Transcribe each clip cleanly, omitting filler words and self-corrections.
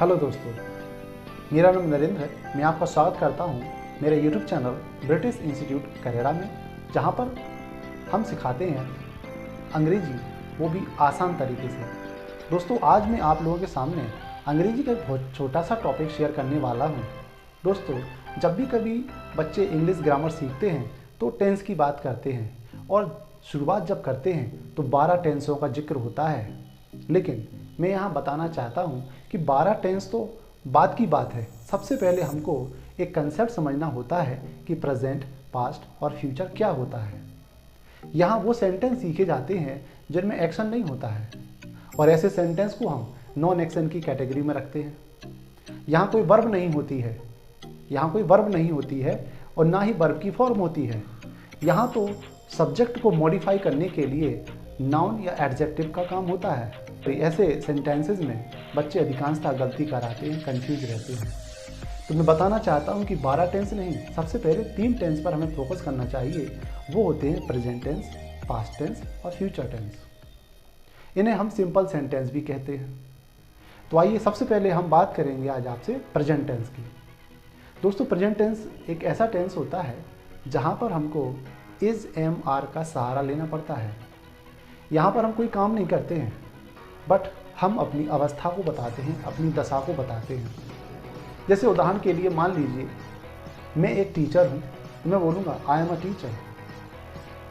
Hello दोस्तों, मेरा नाम नरेंद्र है। मैं आपका स्वागत करता हूं मेरे YouTube channel British institute Kareda में, जहां पर हम सिखाते हैं अंग्रेजी, वो भी आसान तरीके से। दोस्तों, आज मैं आप लोगों के सामने अंग्रेजी का एक बहुत छोटा सा टॉपिक शेयर करने वाला हूं। दोस्तों, जब भी कभी बच्चे इंग्लिश ग्रामर सीखते हैं तो टेंस की बात करते हैं, और शुरुआत जब करते हैं तो 12 टेंसों का जिक्र होता है। लेकिन मैं यहाँ बताना चाहता हूँ कि 12 टेंस तो बात की बात है। सबसे पहले हमको एक कंसेप्ट समझना होता है कि प्रेजेंट, पास्ट और फ्यूचर क्या होता है। यहाँ वो सेंटेंस सीखे जाते हैं जिनमें एक्शन नहीं होता है, और ऐसे सेंटेंस को हम नॉन एक्शन की कैटेगरी में रखते हैं। यहाँ कोई वर्ब नहीं होती है, और ना ही वर्ब की फॉर्म होती है। यहाँ तो सब्जेक्ट को मॉडिफाई करने के लिए नाउन या एडजेक्टिव का काम होता है। तो ऐसे सेंटेंसेस में बच्चे अधिकांशतः गलती कराते हैं, कंफ्यूज रहते हैं। तो मैं बताना चाहता हूँ कि 12 टेंस नहीं, सबसे पहले 3 टेंस पर हमें फोकस करना चाहिए। वो होते हैं प्रेजेंट टेंस, पास्ट टेंस और फ्यूचर टेंस। इन्हें हम सिंपल सेंटेंस भी कहते हैं। तो आइए सबसे पहले हम बात करेंगे आज आपसे प्रेजेंट टेंस की। दोस्तों, प्रेजेंट टेंस एक ऐसा टेंस होता है जहाँ पर हमको इज, एम, आर का सहारा लेना पड़ता है। यहाँ पर हम कोई काम नहीं करते हैं, बट हम अपनी अवस्था को बताते हैं, अपनी दशा को बताते हैं। जैसे उदाहरण के लिए मान लीजिए मैं एक टीचर हूँ, तो मैं बोलूँगा आई एम अ टीचर।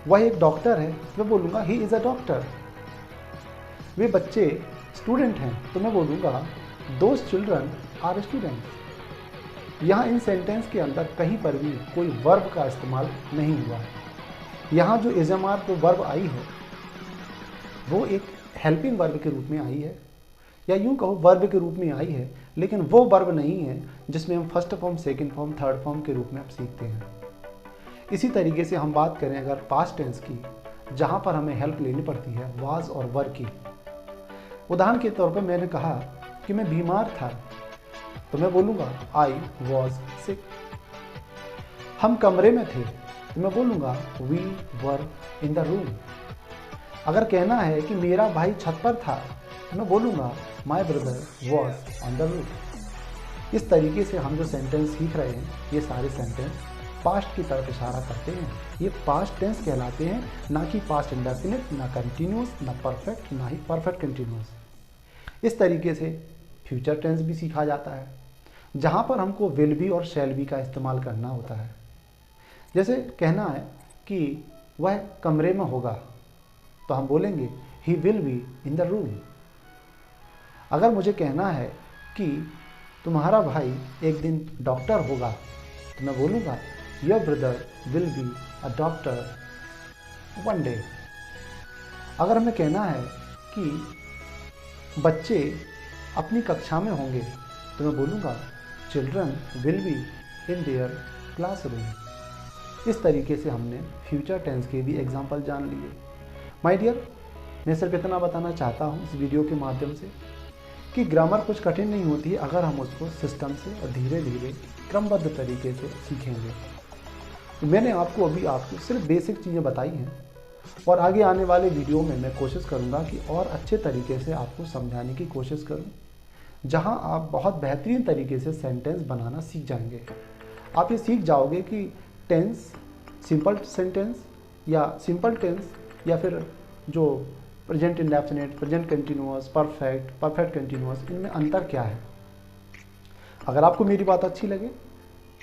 वह एक डॉक्टर है, तो मैं बोलूँगा ही इज़ अ डॉक्टर। वे बच्चे स्टूडेंट हैं, तो मैं बोलूँगा दोज चिल्ड्रन आर स्टूडेंट्स। यहाँ इन सेंटेंस के अंदर कहीं पर भी कोई वर्ब का इस्तेमाल नहीं हुआ है। यहाँ जो इज़मार को वर्ब आई है वो एक हेल्पिंग वर्ब के रूप में आई है, या यूँ कहो वर्ब के रूप में आई है, लेकिन वो वर्ब नहीं है जिसमें हम first form, second form, third form के रूप में हम सीखते हैं। इसी तरीके से हम बात करें अगर पास्ट टेंस की, जहाँ पर हमें हेल्प लेनी पड़ती है वाज और वर की। उदाहरण के तौर पर मैंने कहा कि मैं बीमार था, तो मैं बोलूँगा आई वॉज सिक। हम कमरे में थे, तो मैं बोलूँगा we were in the room. अगर कहना है कि मेरा भाई छत पर था, तो मैं बोलूँगा my brother was on the roof. इस तरीके से हम जो सेंटेंस सीख रहे हैं, ये सारे सेंटेंस पास्ट की तरफ इशारा करते हैं। ये पास्ट टेंस कहलाते हैं, ना कि पास्ट इंडेफिनिट, ना कंटिन्यूस, ना परफेक्ट, ना ही परफेक्ट कंटिन्यूस। इस तरीके से फ्यूचर टेंस भी सीखा जाता है, जहाँ पर हमको विल बी और शैल बी का इस्तेमाल करना होता है। जैसे कहना है कि वह कमरे में होगा, तो हम बोलेंगे he will be in the room. अगर मुझे कहना है कि तुम्हारा भाई एक दिन डॉक्टर होगा, तो मैं बोलूँगा your brother will be a doctor one day. अगर हमें कहना है कि बच्चे अपनी कक्षा में होंगे, तो मैं बोलूँगा children will be in their classroom. इस तरीके से हमने फ्यूचर टेंस के भी एग्जाम्पल जान लिए। माय डियर, मैं सिर्फ इतना बताना चाहता हूँ इस वीडियो के माध्यम से कि ग्रामर कुछ कठिन नहीं होती है अगर हम उसको सिस्टम से और धीरे धीरे क्रमबद्ध तरीके से सीखेंगे। तो मैंने आपको सिर्फ बेसिक चीज़ें बताई हैं, और आगे आने वाले वीडियो में मैं कोशिश करूँगा कि और अच्छे तरीके से आपको समझाने की कोशिश करूँ, जहाँ आप बहुत बेहतरीन तरीके से सेंटेंस बनाना सीख जाएंगे। आप ये सीख जाओगे कि टेंस, सिंपल सेंटेंस या सिंपल टेंस, या फिर जो present indefinite, present continuous, perfect, perfect continuous, इनमें अंतर क्या है। अगर आपको मेरी बात अच्छी लगे,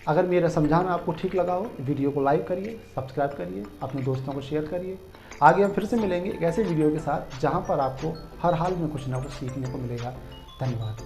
अगर मेरा समझाना आपको ठीक लगा हो, वीडियो को लाइक करिए, सब्सक्राइब करिए, अपने दोस्तों को शेयर करिए। आगे हम फिर से मिलेंगे एक ऐसे वीडियो के साथ जहां पर आपको हर हाल में कुछ ना कुछ सीखने को मिलेगा। धन्यवाद।